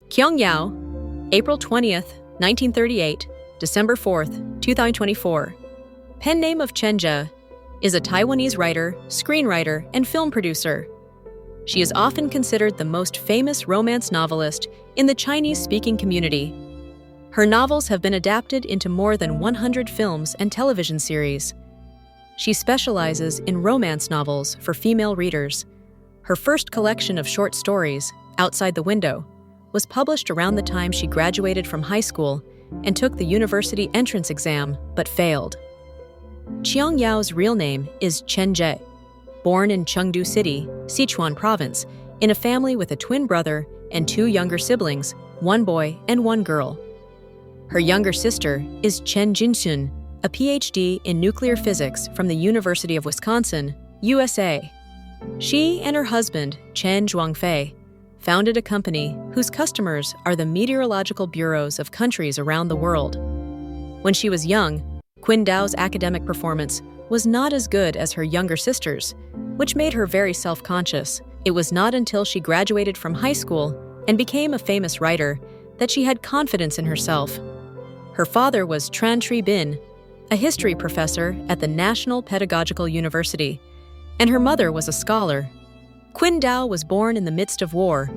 Quynh Dao, April 20th, 1938, December 4th, 2024. Pen name of Quynh Dao, is a Taiwanese writer, screenwriter, and film producer. She is often considered the most famous romance novelist in the Chinese-speaking community. Her novels have been adapted into more than 100 films and television series. She specializes in romance novels for female readers. Her first collection of short stories, Outside the Window, was published around the time she graduated from high school and took the university entrance exam, but failed. Quynh Dao's real name is Quynh Dao. Born in Chengdu City, Sichuan Province, in a family with a twin brother and two younger siblings, one boy and one girl. Her younger sister is Chen Jinxun, a PhD in nuclear physics from the University of Wisconsin, USA. She and her husband, Chen Zhuangfei, founded a company whose customers are the meteorological bureaus of countries around the world. When she was young, Quynh Dao's academic performance was not as good as her younger sister's, which made her very self-conscious. It was not until she graduated from high school and became a famous writer that she had confidence in herself. Her father was Tran Tri Bin, a history professor at the National Pedagogical University, and her mother was a scholar. Quynh Dao was born in the midst of war,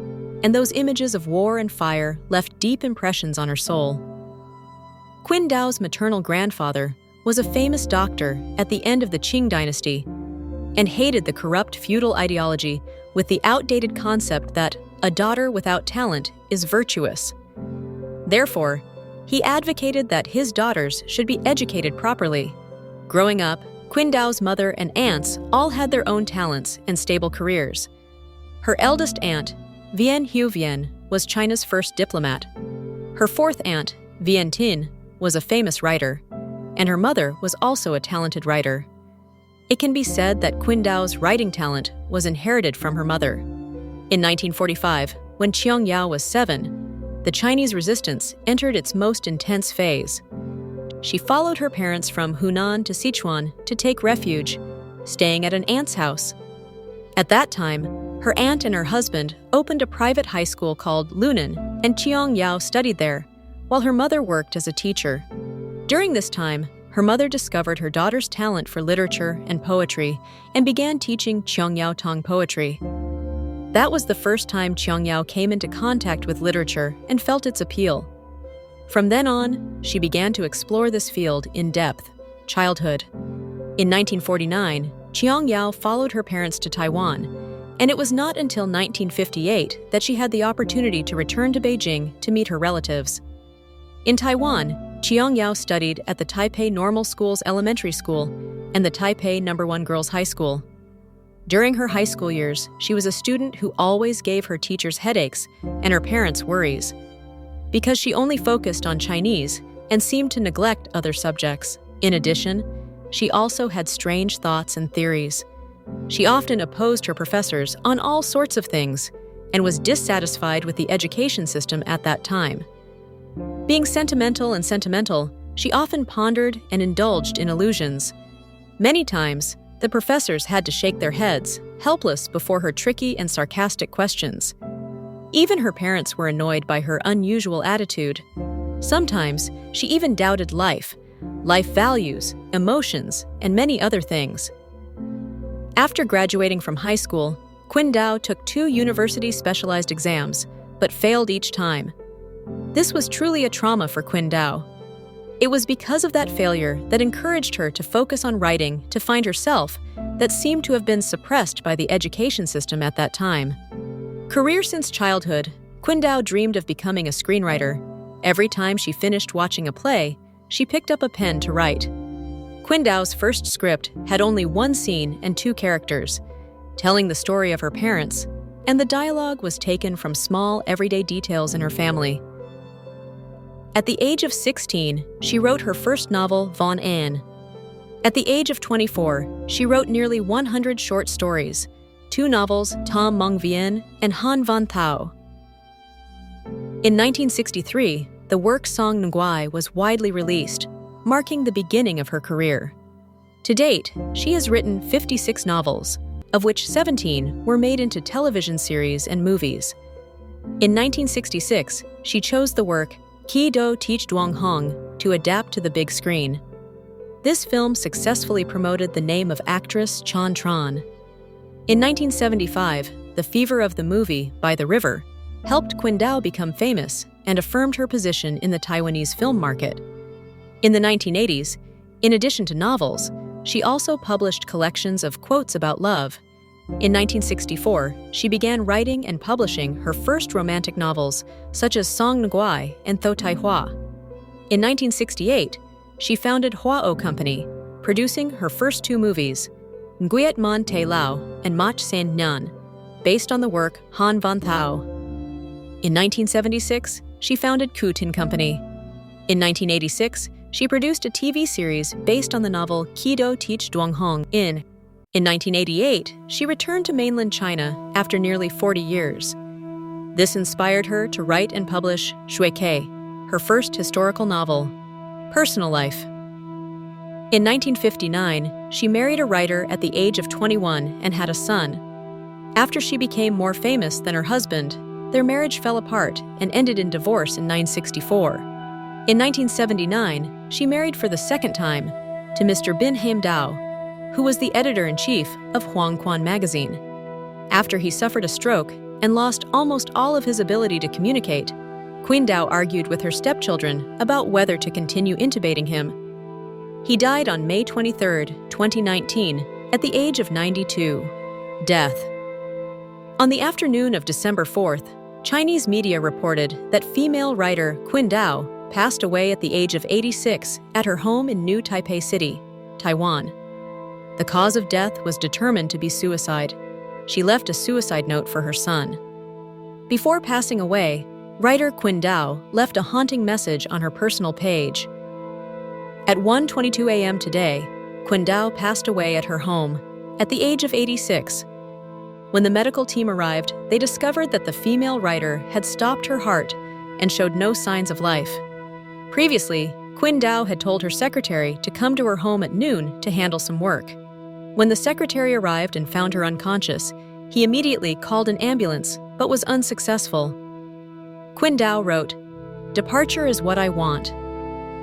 and those images of war and fire left deep impressions on her soul. Quynh Dao's maternal grandfather was a famous doctor at the end of the Qing dynasty and hated the corrupt feudal ideology with the outdated concept that a daughter without talent is virtuous. Therefore, he advocated that his daughters should be educated properly. Growing up, Quynh Dao's mother and aunts all had their own talents and stable careers. Her eldest aunt, Vian Hu Vian, was China's first diplomat. Her fourth aunt, Vian Tin, was a famous writer, and her mother was also a talented writer. It can be said that Quynh Dao's writing talent was inherited from her mother. In 1945, when Quynh Dao was 7, the Chinese resistance entered its most intense phase. She followed her parents from Hunan to Sichuan to take refuge, staying at an aunt's house. At that time, her aunt and her husband opened a private high school called Lunan, and Quynh Dao studied there, while her mother worked as a teacher. During this time, her mother discovered her daughter's talent for literature and poetry and began teaching Quynh Dao Tong poetry. That was the first time Quynh Dao came into contact with literature and felt its appeal. From then on, she began to explore this field in depth. Childhood. In 1949, Quynh Dao followed her parents to Taiwan, and it was not until 1958 that she had the opportunity to return to Beijing to meet her relatives. In Taiwan, Quynh Dao studied at the Taipei Normal School's elementary school and the Taipei No. 1 Girls' High School. During her high school years, she was a student who always gave her teachers headaches and her parents worries, because she only focused on Chinese and seemed to neglect other subjects. In addition, she also had strange thoughts and theories. She often opposed her professors on all sorts of things and was dissatisfied with the education system at that time. Being sentimental, she often pondered and indulged in illusions. Many times, the professors had to shake their heads, helpless before her tricky and sarcastic questions. Even her parents were annoyed by her unusual attitude. Sometimes, she even doubted life values, emotions, and many other things. After graduating from high school, Quynh Dao took 2 university-specialized exams, but failed each time. This was truly a trauma for Quynh Dao. It was because of that failure that encouraged her to focus on writing to find herself that seemed to have been suppressed by the education system at that time. Career since childhood, Quynh Dao dreamed of becoming a screenwriter. Every time she finished watching a play, she picked up a pen to write. Quynh Dao's first script had only 1 scene and 2 characters, telling the story of her parents, and the dialogue was taken from small, everyday details in her family. At the age of 16, she wrote her first novel, Von Anne. At the age of 24, she wrote nearly 100 short stories, 2 novels, Tom Mong Vien and Han Van Thao. In 1963, the work Song Nguai was widely released, marking the beginning of her career. To date, she has written 56 novels, of which 17 were made into television series and movies. In 1966, she chose the work Ki Do Teach Duong Hong to adapt to the big screen. This film successfully promoted the name of actress Chan Tran. In 1975, the fever of the movie By the River helped Quynh Dao become famous and affirmed her position in the Taiwanese film market. In the 1980s, in addition to novels, she also published collections of quotes about love. In 1964, she began writing and publishing her first romantic novels, such as Song Nguai and Tho Tai Hua. In 1968, she founded Hua-O Company, producing her first two movies, Nguyet Mon Te Lao and Mach San Nhan, based on the work Han Van Thao. In 1976, she founded Ku Tin Company. In 1986, she produced a TV series based on the novel Ki Do Teach Duong Hong. In 1988, she returned to mainland China after nearly 40 years. This inspired her to write and publish Shui Ke, her first historical novel. Personal life. In 1959, she married a writer at the age of 21 and had a son. After she became more famous than her husband, their marriage fell apart and ended in divorce in 1964. In 1979, she married for the second time to Mr. Bin Haim Dao, who was the editor-in-chief of Huang Quan magazine. After he suffered a stroke and lost almost all of his ability to communicate, Quynh Dao argued with her stepchildren about whether to continue intubating him. He died on May 23, 2019, at the age of 92. Death. On the afternoon of December 4th, Chinese media reported that female writer Quynh Dao passed away at the age of 86 at her home in New Taipei City, Taiwan. The cause of death was determined to be suicide. She left a suicide note for her son. Before passing away, writer Quynh Dao left a haunting message on her personal page. At 1:22 a.m. today, Quynh Dao passed away at her home at the age of 86. When the medical team arrived, they discovered that the female writer had stopped her heart and showed no signs of life. Previously, Quynh Dao had told her secretary to come to her home at noon to handle some work. When the secretary arrived and found her unconscious, he immediately called an ambulance but was unsuccessful. Quynh Dao wrote, "Departure is what I want.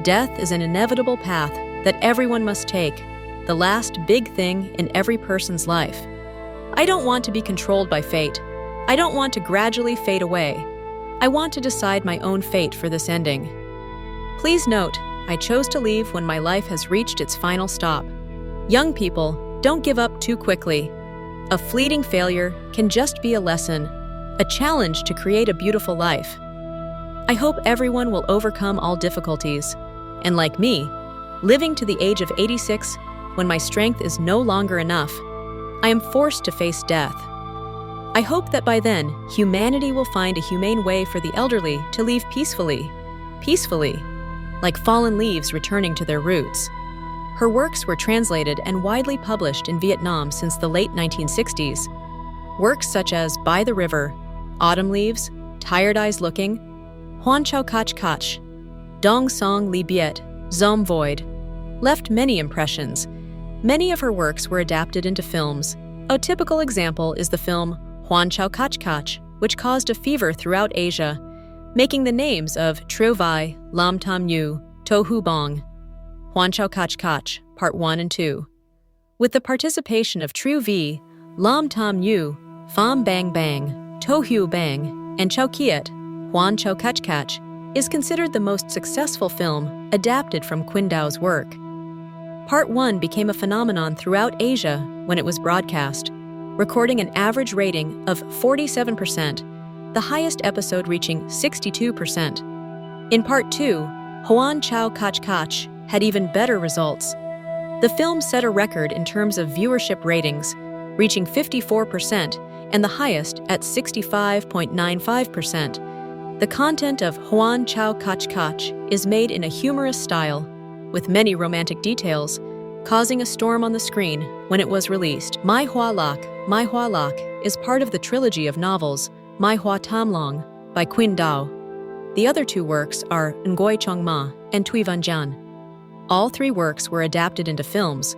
Death is an inevitable path that everyone must take, the last big thing in every person's life. I don't want to be controlled by fate. I don't want to gradually fade away. I want to decide my own fate for this ending. Please note, I chose to leave when my life has reached its final stop. Young people, don't give up too quickly. A fleeting failure can just be a lesson, a challenge to create a beautiful life. I hope everyone will overcome all difficulties, and like me, living to the age of 86, when my strength is no longer enough, I am forced to face death. I hope that by then, humanity will find a humane way for the elderly to leave peacefully, like fallen leaves returning to their roots." Her works were translated and widely published in Vietnam since the late 1960s. Works such as By the River, Autumn Leaves, Tired Eyes Looking, Huan Chao Kach Kach, Dong Song Li Biet, Zom Void, left many impressions. Many of her works were adapted into films. A typical example is the film Huan Chao Kach Kach, which caused a fever throughout Asia, making the names of Trieu Vai, Lam Tam Yu, To Hu Bong, Huan Chao Kach Kach, Part 1 and 2. With the participation of Trieu Vi, Lam Tam Yu, Pham Bang Bang, To Hu Bang, and Chao Kiet, Huan Chao Kach Kach, is considered the most successful film adapted from Quynh Dao's work. Part 1 became a phenomenon throughout Asia when it was broadcast, recording an average rating of 47%, the highest episode reaching 62%. In Part 2, Huan Chao Kach Kach had even better results. The film set a record in terms of viewership ratings, reaching 54% and the highest at 65.95%. The content of Huan Chao Kach Kach is made in a humorous style, with many romantic details, causing a storm on the screen when it was released. My Hua Lak is part of the trilogy of novels My Hua Tam Long by Quynh Dao. The other two works are Ngoi Chong Ma and Tui Van Jian. All three works were adapted into films,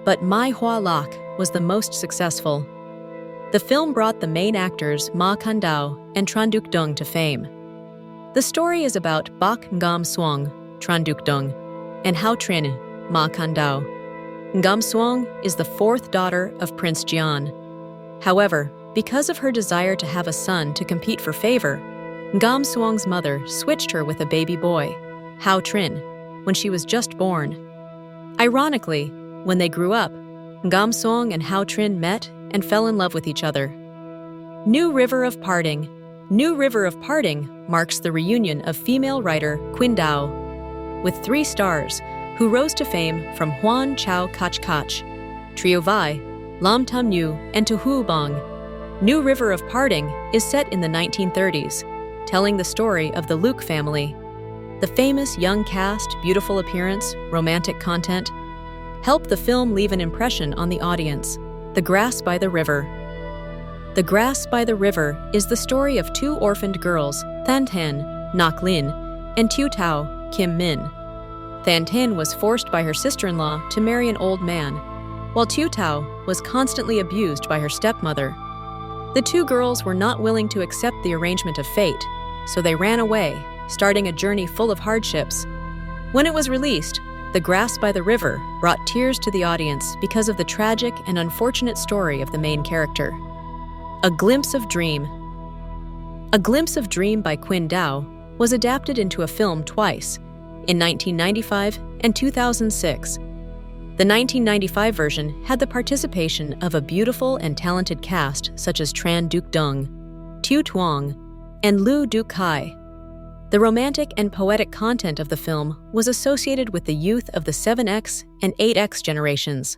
but My Hua Lak was the most successful. The film brought the main actors Ma Quynh and Tran Duc Dung to fame. The story is about Bak Ngam Suong, Tran Duc Dung, and Hao Trin, Ma Quynh. Ngam Suong is the fourth daughter of Prince Jian. However, because of her desire to have a son to compete for favor, Ngam Suong's mother switched her with a baby boy, Hao Trin, when she was just born. Ironically, when they grew up, Ngam Suong and Hao Trin met and fell in love with each other. New River of Parting. New River of Parting marks the reunion of female writer Quynh Dao, with 3 stars who rose to fame from Huan Chao Kach Kach, Trio Vai, Lam Tam Nhu, and Tu Hu Bang. New River of Parting is set in the 1930s, telling the story of the Luke family. The famous young cast, beautiful appearance, romantic content help the film leave an impression on the audience. The Grass by the River. The Grass by the River is the story of 2 orphaned girls, Than Tan, Nak Lin, and Tu Tao, Kim Min. Than Tan was forced by her sister-in-law to marry an old man, while Tu Tao was constantly abused by her stepmother. The 2 girls were not willing to accept the arrangement of fate, so they ran away, starting a journey full of hardships. When it was released, The Grass by the River brought tears to the audience because of the tragic and unfortunate story of the main character. A Glimpse of Dream. A Glimpse of Dream by Quynh Dao was adapted into a film twice, in 1995 and 2006. The 1995 version had the participation of a beautiful and talented cast such as Tran Duc Dung, Tu Tuong, and Lu Duc Hai. The romantic and poetic content of the film was associated with the youth of the 7X and 8X generations.